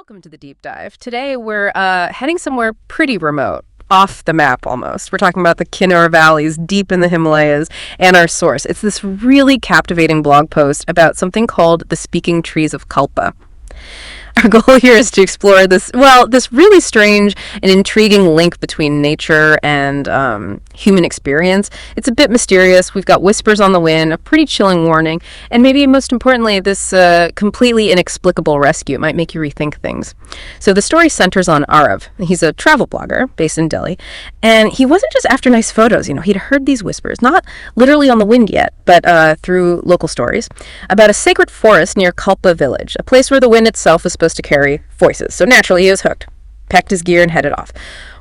Welcome to the deep dive. Today we're heading somewhere pretty remote, off the map almost. We're talking about the Kinnar Valleys deep in the Himalayas and our source. It's this really captivating blog post about something called the speaking trees of kalpa. Our goal here is to explore this really strange and intriguing link between nature and human experience. It's a bit mysterious. We've got whispers on the wind, a pretty chilling warning, and maybe most importantly, this completely inexplicable rescue. It might make you rethink things. So the story centers on Arav. He's a travel blogger based in Delhi, and he wasn't just after nice photos. He'd heard these whispers, not literally on the wind yet, but through local stories, about a sacred forest near Kalpa village, a place where the wind itself is supposed to carry voices. So naturally he was hooked, packed his gear and headed off.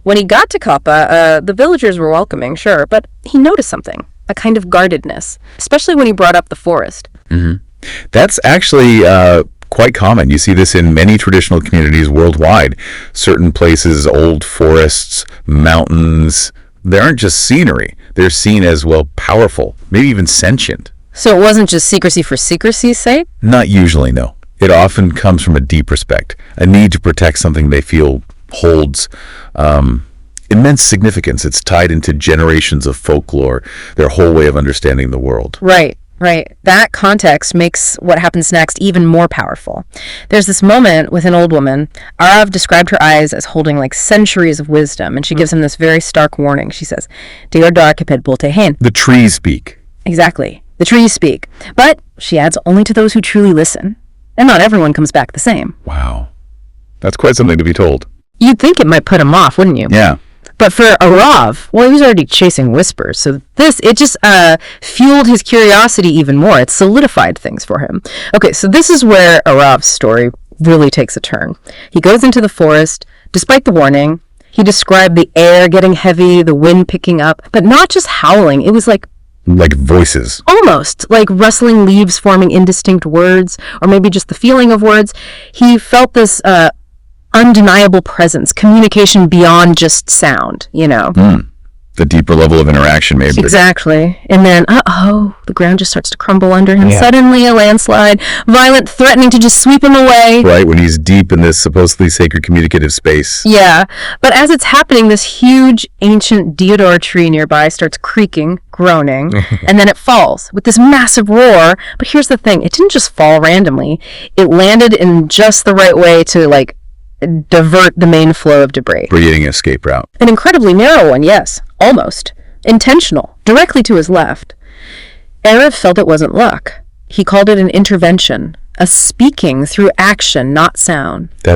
When he got to Kalpa, the villagers were welcoming, sure, but he noticed something, a kind of guardedness, especially when he brought up the forest. Mm-hmm. That's actually quite common. You see this in many traditional communities worldwide. Certain places, old forests, mountains, they aren't just scenery. They're seen as, powerful, maybe even sentient. So it wasn't just secrecy for secrecy's sake? Not usually, no. It often comes from a deep respect, a need to protect something they feel holds immense significance. It's tied into generations of folklore, their whole way of understanding the world. Right. That context makes what happens next even more powerful. There's this moment with an old woman. Arav described her eyes as holding centuries of wisdom, and she gives him this very stark warning. She says, "Deodar kiped bolte hain." The trees speak. Exactly. The trees speak. But, she adds, only to those who truly listen. And not everyone comes back the same. Wow. That's quite something to be told. You'd think it might put him off, wouldn't you? Yeah. But for Arav, he was already chasing whispers, so it just fueled his curiosity even more. It solidified things for him. Okay, so this is where Arav's story really takes a turn. He goes into the forest, despite the warning. He described the air getting heavy, the wind picking up, but not just howling. It was like voices. Almost, like rustling leaves forming indistinct words, or maybe just the feeling of words. He felt this undeniable presence, communication beyond just sound, The deeper level of interaction, maybe. Exactly. And then, the ground just starts to crumble under him. Yeah. Suddenly, a landslide, violent, threatening to just sweep him away. Right, when he's deep in this supposedly sacred communicative space. Yeah, but as it's happening, this huge, ancient deodar tree nearby starts creaking, groaning, and then it falls with this massive roar. But here's the thing, it didn't just fall randomly. It landed in just the right way to, divert the main flow of debris. Creating an escape route. An incredibly narrow one, yes. Almost. Intentional. Directly to his left. Arav felt it wasn't luck. He called it an intervention. A speaking through action, not sound. That's